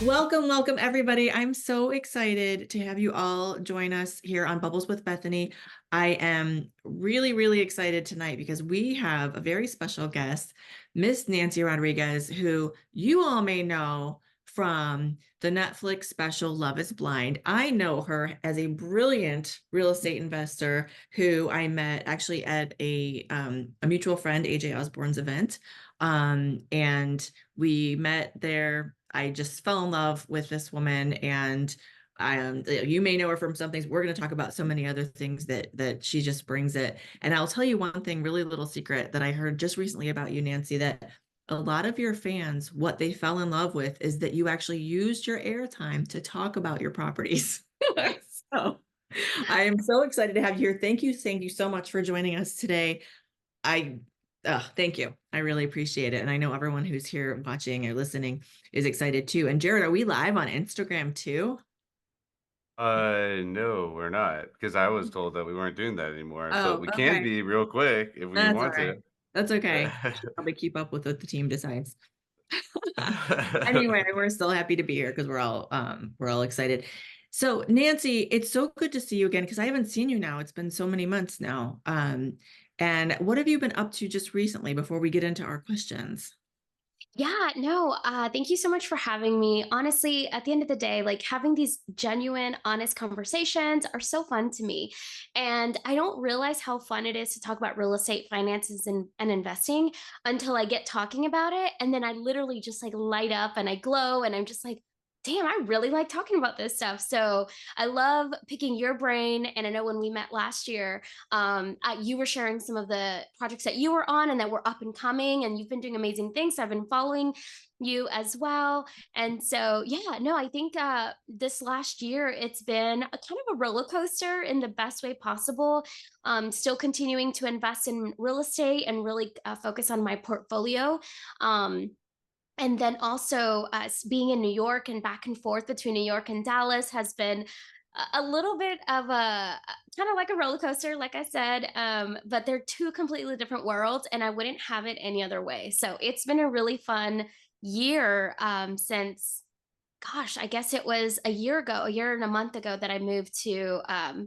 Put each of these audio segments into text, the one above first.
Welcome, everybody. I'm so excited to have you all join us here on Bubbles with Bethany. I am really excited tonight because we have a very special guest, Miss Nancy Rodriguez, who you all may know from the Netflix special Love is Blind. I know her as a brilliant real estate investor who I met actually at a mutual friend, AJ Osborne's event. And we met there. I just fell in love with this woman, and you may know her from some things. We're going to talk about so many other things that she just brings it. And I'll tell you one thing, really little secret that I heard just recently about you, Nancy, that a lot of your fans, what they fell in love with is that you actually used your airtime to talk about your properties. So I am so excited to have you here. Thank you so much for joining us today. I Thank you. I really appreciate it. And I know everyone who's here watching or listening is excited too. And Jared, are we live on Instagram too? No, we're not, because I was told that we weren't doing that anymore, but Oh, we can okay. be real quick if we That's all want right. to. That's okay. I should probably keep up with what the team decides. Anyway, we're still happy to be here because we're all excited. So Nancy, it's so good to see you again because I haven't seen you now. It's been so many months now. And what have you been up to just recently before we get into our questions? Yeah, no, thank you so much for having me. Honestly, at the end of the day, like having these genuine, honest conversations are so fun to me. And I don't realize how fun it is to talk about real estate finances and investing until I get talking about it. And then I literally just like light up and I glow and I'm just like, damn, I really like talking about this stuff. So I love picking your brain. And I know when we met last year, you were sharing some of the projects that you were on and that were up and coming, and you've been doing amazing things. So I've been following you as well. And so, yeah, no, I think this last year it's been a kind of a roller coaster in the best way possible. Still continuing to invest in real estate and really focus on my portfolio. And then also being in New York and back and forth between New York and Dallas has been a little bit of a kind of like a roller coaster, like I said. But they're two completely different worlds, and I wouldn't have it any other way. So it's been a really fun year since, gosh, I guess it was a year ago, a year and a month ago that I moved to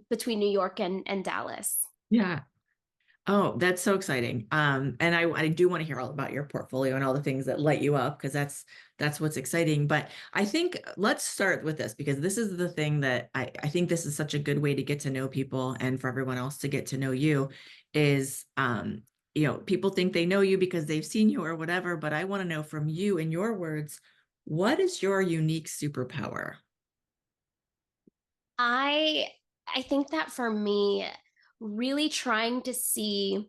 between New York and Dallas. Yeah. Oh, that's so exciting. And I do want to hear all about your portfolio and all the things that light you up because that's what's exciting. But I think let's start with this because this is the thing that I think this is such a good way to get to know people and for everyone else to get to know you is people think they know you because they've seen you or whatever, but I want to know from you in your words, what is your unique superpower? I I think that for me, really trying to see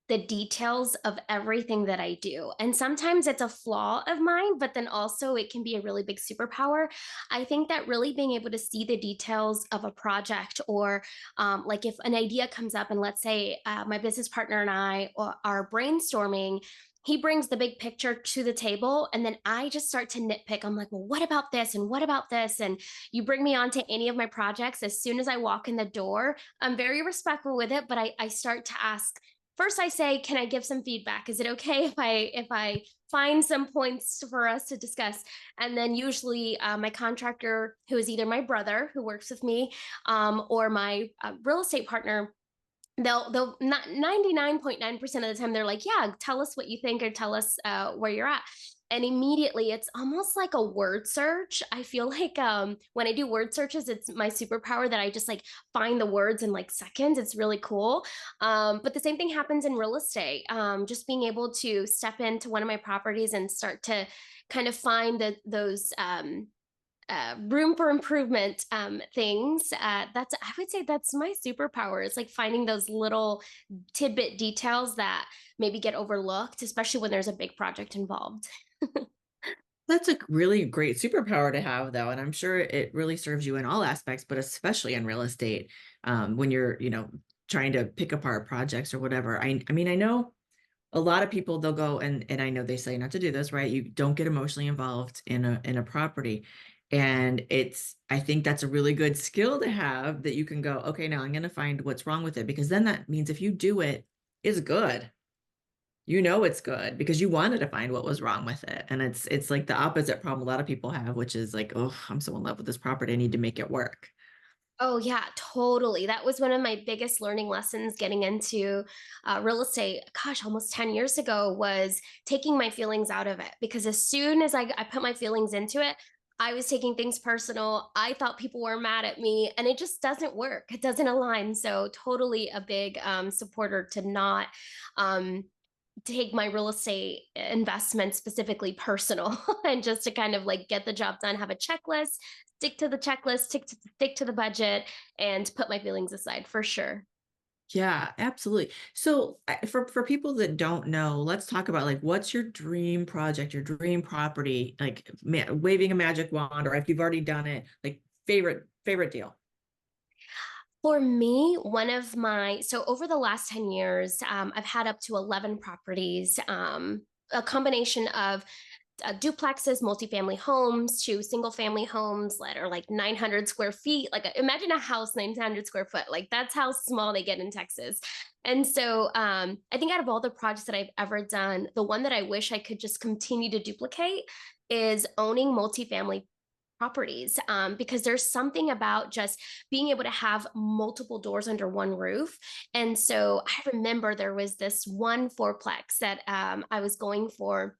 the details of everything that I do. And sometimes it's a flaw of mine, but then also it can be a really big superpower. I think that really being able to see the details of a project, or like if an idea comes up, and let's say my business partner and I are brainstorming, he brings the big picture to the table, and then I just start to nitpick. I'm like, well, what about this? And what about this? And you bring me onto any of my projects, as soon as I walk in the door, I'm very respectful with it, but I start to ask. First, I say, can I give some feedback? Is it okay if I find some points for us to discuss? And then usually my contractor, who is either my brother who works with me, or my real estate partner, they'll not 99.9% of the time they're like, yeah, tell us what you think, or tell us where you're at. And immediately it's almost like a word search. I feel like when I do word searches, it's my superpower that I just like find the words in like seconds. It's really cool. But the same thing happens in real estate. Just being able to step into one of my properties and start to kind of find those room for improvement things. That's, I would say that's my superpower. It's like finding those little tidbit details that maybe get overlooked, especially when there's a big project involved. That's a really great superpower to have, though, and I'm sure it really serves you in all aspects, but especially in real estate, when you're trying to pick apart projects or whatever. I mean, I know a lot of people they'll go and I know they say not to do this, right? You don't get emotionally involved in a property, and I think that's a really good skill to have that you can go, okay, now I'm going to find what's wrong with it because then that means if you do it, it's good. You know it's good because you wanted to find what was wrong with it. And it's like the opposite problem a lot of people have, which is like, oh, I'm so in love with this property. I need to make it work. Oh, yeah, totally. That was one of my biggest learning lessons getting into real estate, gosh, almost 10 years ago, was taking my feelings out of it. Because as soon as I put my feelings into it, I was taking things personal. I thought people were mad at me, and it just doesn't work. It doesn't align. So, totally a big supporter to not um, take my real estate investment specifically personal and just to kind of like get the job done, have a checklist, stick to the checklist, stick to the budget, and put my feelings aside for sure. Yeah, absolutely. So for people that don't know, let's talk about like what's your dream project, your dream property, like waving a magic wand, or if you've already done it, like favorite deal. For me, so over the last 10 years, I've had up to 11 properties, a combination of duplexes, multifamily homes to single family homes that are like 900 square feet. Like imagine a house 900 square foot. Like that's how small they get in Texas. And so I think out of all the projects that I've ever done, the one that I wish I could just continue to duplicate is owning multifamily properties, because there's something about just being able to have multiple doors under one roof. And so I remember there was this one fourplex that I was going for,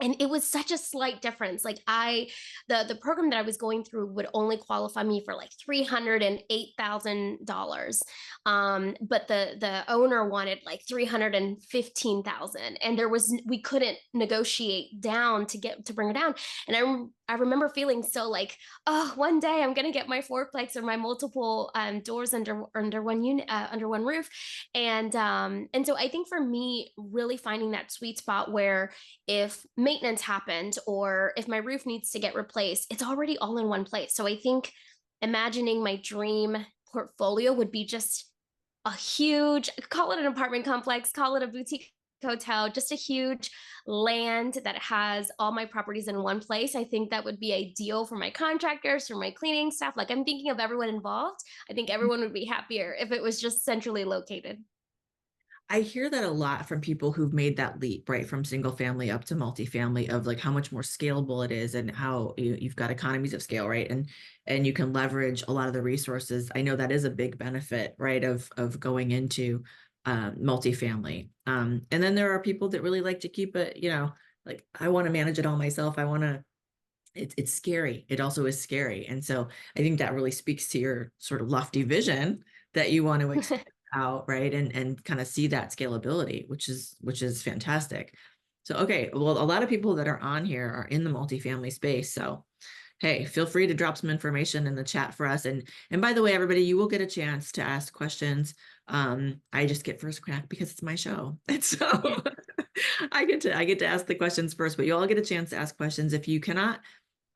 and it was such a slight difference. Like the program that I was going through would only qualify me for like $308,000, but the owner wanted like 315,000, and we couldn't negotiate down to bring her down. And I remember feeling so like, oh, one day I'm gonna get my fourplex or my multiple doors under one unit, under one roof. And so I think for me, really finding that sweet spot where if maintenance happened or if my roof needs to get replaced, it's already all in one place. So I think imagining my dream portfolio would be just a huge, call it an apartment complex, call it a boutique hotel, just a huge land that has all my properties in one place. I think that would be ideal for my contractors, for my cleaning staff. Like I'm thinking of everyone involved. I think everyone would be happier if it was just centrally located. I hear that a lot from people who've made that leap, right, from single family up to multifamily, of like how much more scalable it is and how you've got economies of scale, right? And you can leverage a lot of the resources. I know that is a big benefit, right, of going into multifamily. And then there are people that really like to keep it, like I want to manage it all myself. I want to it's scary. It also is scary. And so I think that really speaks to your sort of lofty vision that you want to expand out, right? And kind of see that scalability, which is fantastic. So okay, well, a lot of people that are on here are in the multifamily space. So hey, feel free to drop some information in the chat for us. And by the way, everybody, you will get a chance to ask questions. I just get first crack because it's my show. And so I get to ask the questions first, but you all get a chance to ask questions. If you cannot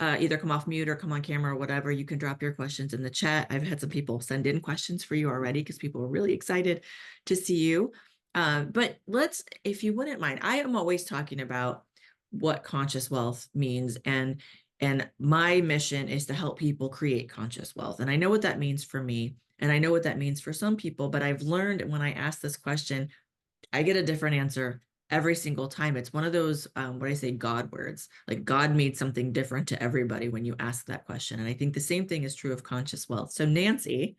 either come off mute or come on camera or whatever, you can drop your questions in the chat. I've had some people send in questions for you already because people are really excited to see you. But if you wouldn't mind, I am always talking about what conscious wealth means. And my mission is to help people create conscious wealth. And I know what that means for me. And I know what that means for some people, but I've learned when I ask this question, I get a different answer every single time. It's one of those, what I say, God words. Like God made something different to everybody when you ask that question. And I think the same thing is true of conscious wealth. So Nancy,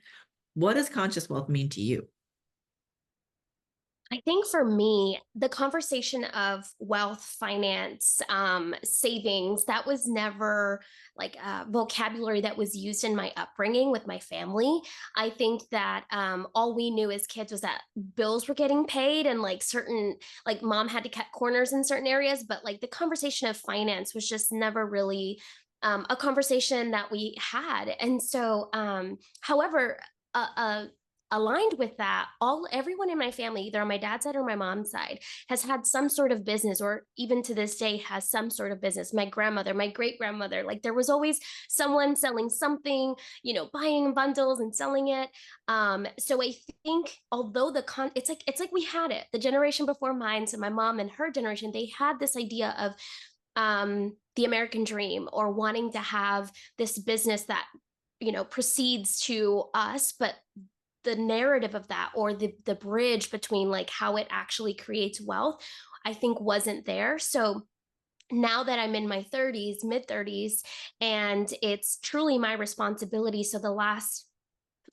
what does conscious wealth mean to you? I think for me, the conversation of wealth, finance, savings, that was never like a vocabulary that was used in my upbringing with my family. I think that all we knew as kids was that bills were getting paid and like like mom had to cut corners in certain areas, but like the conversation of finance was just never really a conversation that we had. And so, however, aligned with that, everyone in my family, either on my dad's side or my mom's side, has had some sort of business, or even to this day has some sort of business. My grandmother, my great grandmother, like there was always someone selling something, buying bundles and selling it. So I think although it's like we had it, the generation before mine, so my mom and her generation, they had this idea of the American dream, or wanting to have this business that proceeds to us, but the narrative of that, or the bridge between like how it actually creates wealth, I think wasn't there. So now that I'm in my 30s, mid 30s, and it's truly my responsibility. So the last,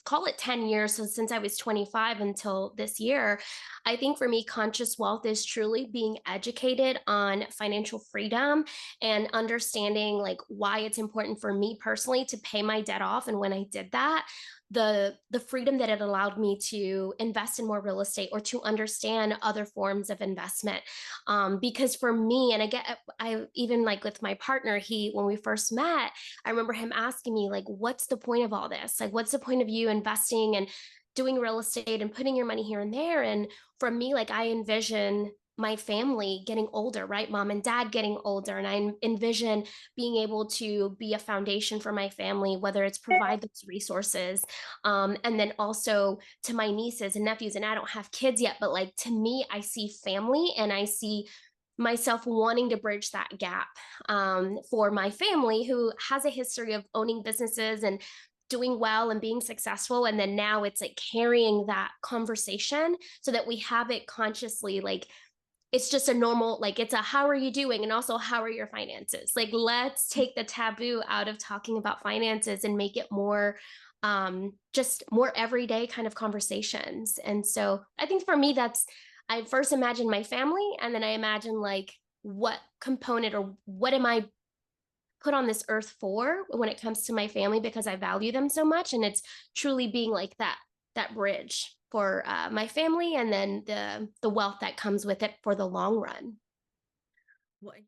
call it 10 years, so since I was 25 until this year, I think for me, conscious wealth is truly being educated on financial freedom and understanding like why it's important for me personally to pay my debt off. And when I did that, the freedom that it allowed me to invest in more real estate or to understand other forms of investment. Because for me, and I even like with my partner, he, when we first met, I remember him asking me, like, what's the point of all this? Like, what's the point of you investing and doing real estate and putting your money here and there? And for me, like, I envision my family getting older, right? Mom and dad getting older. And I envision being able to be a foundation for my family, whether it's provide those resources. And then also to my nieces and nephews. And I don't have kids yet, but like to me, I see family and I see myself wanting to bridge that gap for my family who has a history of owning businesses and doing well and being successful. And then now it's like carrying that conversation so that we have it consciously, like it's just a normal, like it's a how are you doing? And also, how are your finances? Like, let's take the taboo out of talking about finances and make it more just more everyday kind of conversations. And so I think for me, that's, I first imagine my family and then I imagine like what component or what am I put on this earth for when it comes to my family because I value them so much. And it's truly being like that bridge for my family and then the wealth that comes with it for the long run. Well,